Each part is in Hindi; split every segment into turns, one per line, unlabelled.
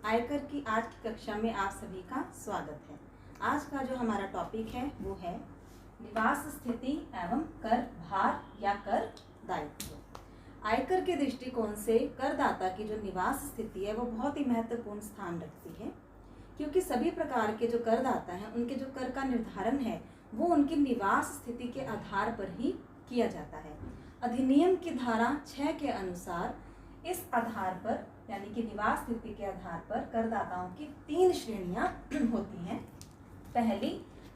आयकर की आज की कक्षा में आप सभी का स्वागत है। आज का जो हमारा टॉपिक है वो है निवास स्थिति एवं कर भार या कर दायित्व। आयकर के दृष्टिकोण से करदाता की जो निवास स्थिति है वो बहुत ही महत्वपूर्ण स्थान रखती है, क्योंकि सभी प्रकार के जो करदाता हैं उनके जो कर का निर्धारण है वो उनकी निवास स्थिति के आधार पर ही किया जाता है। अधिनियम की धारा 6 के अनुसार इस आधार पर यानी कि निवास स्थिति के आधार पर करदाताओं की 3 श्रेणियां होती हैं। पहली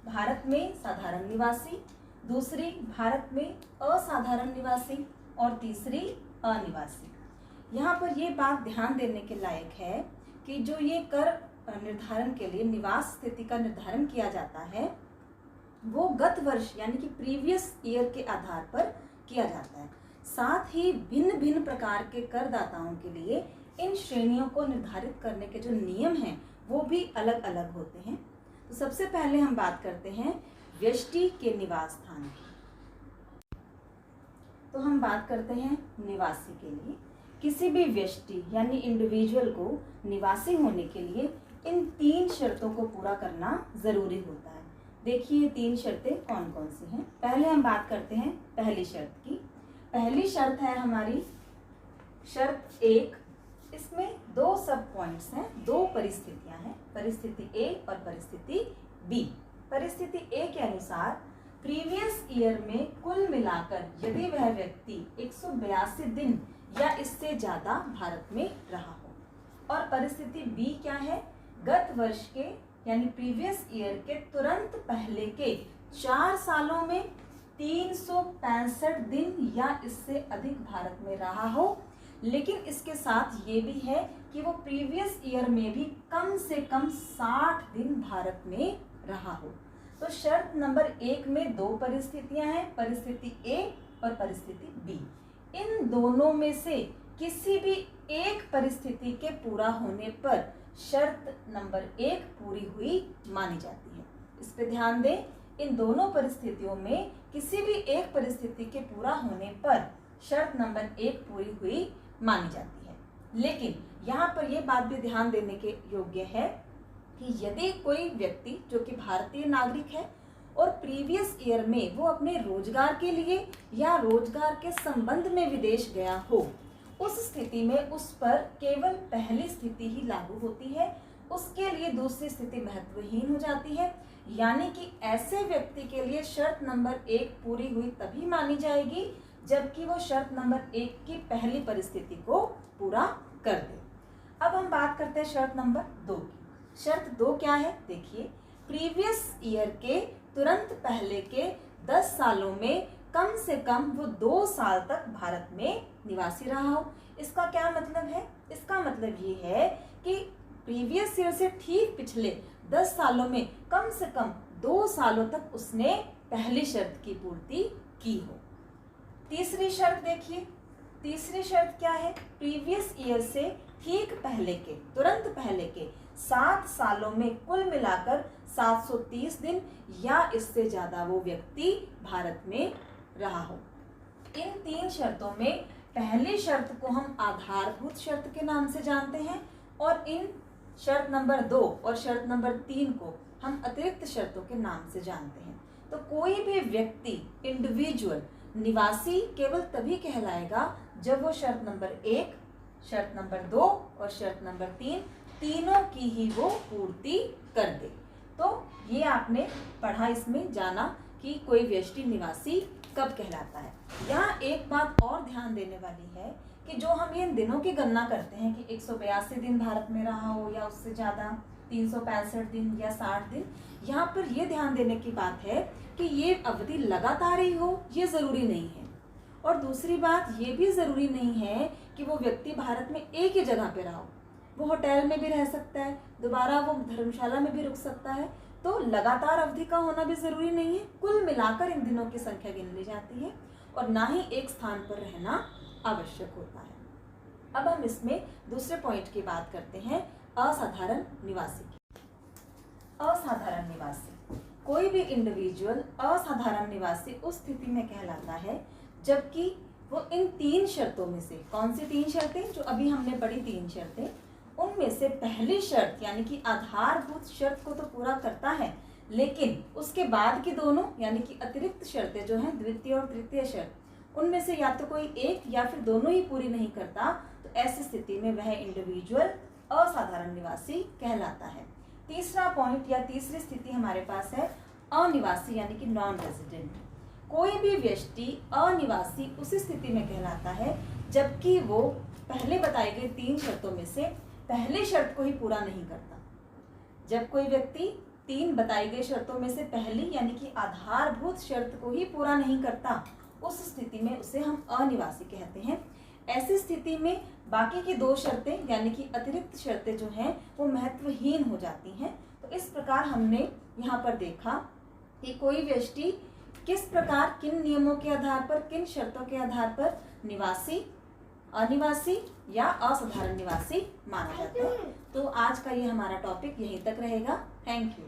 भारत में साधारण निवासी, दूसरी भारत में असाधारण निवासी और तीसरी अनिवासी। यहाँ पर ये बात ध्यान देने के लायक है कि जो ये कर निर्धारण के लिए निवास स्थिति का निर्धारण किया जाता है वो गत वर्ष यानी कि प्रीवियस ईयर के आधार पर किया जाता है। साथ ही भिन्न भिन्न प्रकार के करदाताओं के लिए इन श्रेणियों को निर्धारित करने के जो नियम हैं वो भी अलग अलग होते हैं। तो सबसे पहले हम बात करते हैं व्यष्टि के निवास स्थान की। तो हम बात करते हैं निवासी के लिए। किसी भी व्यष्टि यानी इंडिविजुअल को निवासी होने के लिए इन 3 शर्तों को पूरा करना जरूरी होता है। देखिए 3 शर्तें कौन कौन सी हैं। पहले हम बात करते हैं पहली शर्त की। पहली शर्त है हमारी शर्त 1। इसमें 2 सब पॉइंट्स हैं, 2 परिस्थितियां हैं, परिस्थिति ए और परिस्थिति बी। परिस्थिति ए के अनुसार प्रीवियस ईयर में कुल मिलाकर यदि वह व्यक्ति 182 दिन या इससे ज्यादा भारत में रहा हो। और परिस्थिति बी क्या है, गत वर्ष के यानी प्रीवियस ईयर के तुरंत पहले के 4 सालों में 365 दिन या इससे अधिक भारत में रहा हो। लेकिन इसके साथ ये भी है कि वो प्रीवियस ईयर में भी कम से कम 60 दिन भारत में रहा हो। तो शर्त नंबर 1 में 2 परिस्थितियां हैं, परिस्थिति ए और परिस्थिति बी। इन दोनों में से किसी भी एक परिस्थिति के पूरा होने पर शर्त नंबर 1 पूरी हुई मानी जाती है। इस पे ध्यान दें, इन दोनों परिस्थितियों में किसी भी एक परिस्थिति के पूरा होने पर शर्त नंबर 1 पूरी हुई मानी जाती है। लेकिन यहाँ पर यह बात भी ध्यान देने के योग्य है कि यदि कोई व्यक्ति जो कि भारतीय नागरिक है और प्रीवियस ईयर में वो अपने रोजगार के लिए या रोजगार के संबंध में विदेश गया हो, उस स्थिति में उस पर केवल पहली स्थिति ही लागू होती है, उसके लिए दूसरी स्थिति महत्वहीन हो जाती है। यानी कि ऐसे व्यक्ति के लिए शर्त नंबर 1 पूरी हुई तभी मानी जाएगी जबकि वो शर्त नंबर 1 की पहली परिस्थिति को पूरा कर दे। अब हम बात करते हैं शर्त नंबर 2 की। शर्त 2 क्या है, देखिए प्रीवियस ईयर के तुरंत पहले के 10 सालों में कम से कम वो 2 साल तक भारत में निवासी रहा हो। इसका क्या मतलब है, इसका मतलब ये है कि प्रीवियस ईयर से ठीक पिछले 10 सालों में कम से कम 2 सालों तक उसने पहली शर्त की पूर्ति की हो। तीसरी शर्त देखिए, तीसरी शर्त क्या है, प्रीवियस ईयर से ठीक पहले के तुरंत पहले के 7 सालों में कुल मिलाकर 730 दिन या इससे ज्यादा वो व्यक्ति भारत में रहा हो। इन 3 शर्तों में पहली शर्त को हम आधारभूत शर्त के नाम से जानते हैं और इन शर्त नंबर 2 और शर्त नंबर 3 को हम अतिरिक्त शर्तों के नाम से जानते हैं। तो कोई भी व्यक्ति इंडिविजुअल निवासी केवल तभी कहलाएगा जब वो शर्त नंबर 1, शर्त नंबर 2 और शर्त नंबर 3 तीनों की ही वो पूर्ति कर दे। तो ये आपने पढ़ा, इसमें जाना कि कोई व्यष्टि निवासी कब कहलाता है। यहाँ एक बात और ध्यान देने वाली है कि जो हम इन दिनों की गणना करते हैं कि 182 दिन भारत में रहा हो या उससे ज़्यादा, 365 दिन या 60 दिन, यहाँ पर ये ध्यान देने की बात है कि ये अवधि लगातार ही हो, ये ज़रूरी नहीं है। और दूसरी बात ये भी ज़रूरी नहीं है कि वो व्यक्ति भारत में एक ही जगह पे रहा हो, वो होटल में भी रह सकता है, दोबारा वो धर्मशाला में भी रुक सकता है। तो लगातार अवधि का होना भी ज़रूरी नहीं है। कुल मिलाकर इन दिनों की संख्या गिन ली जाती है और ना ही एक स्थान पर रहना आवश्यक होता है। अब हम इसमें दूसरे पॉइंट की बात करते हैं, असाधारण निवासी की। असाधारण निवासी, कोई भी इंडिविजुअल असाधारण निवासी उस स्थिति में कहलाता है जबकि वो इन 3 शर्तों में से, कौन सी 3 शर्तें जो अभी हमने पढ़ी, 3 शर्तें, उनमें से पहली शर्त यानी कि आधारभूत शर्त को तो पूरा करता है, लेकिन उसके बाद की दोनों यानी कि अतिरिक्त शर्तें जो हैं, द्वितीय और तृतीय शर्त, उनमें से या तो कोई एक या फिर दोनों ही पूरी नहीं करता, तो ऐसी स्थिति में वह इंडिविजुअल असाधारण निवासी कहलाता है। तीसरा पॉइंट या तीसरी स्थिति हमारे पास है अनिवासी यानी कि नॉन रेजिडेंट। कोई भी व्यक्ति अनिवासी उसी स्थिति में कहलाता है जबकि वो पहले बताई गई 3 शर्तों में से पहली शर्त को ही पूरा नहीं करता। जब कोई व्यक्ति 3 बताई गई शर्तों में से पहली यानी कि आधारभूत शर्त को ही पूरा नहीं करता, उस स्थिति में उसे हम अनिवासी कहते हैं। ऐसी स्थिति में बाकी की 2 शर्तें यानी कि अतिरिक्त शर्तें जो हैं वो महत्वहीन हो जाती हैं। तो इस प्रकार हमने यहाँ पर देखा कि कोई व्यक्ति किस प्रकार, किन नियमों के आधार पर, किन शर्तों के आधार पर निवासी, अनिवासी या असाधारण निवासी माना जाता है। तो आज का ये हमारा टॉपिक यहीं तक रहेगा। Thank you.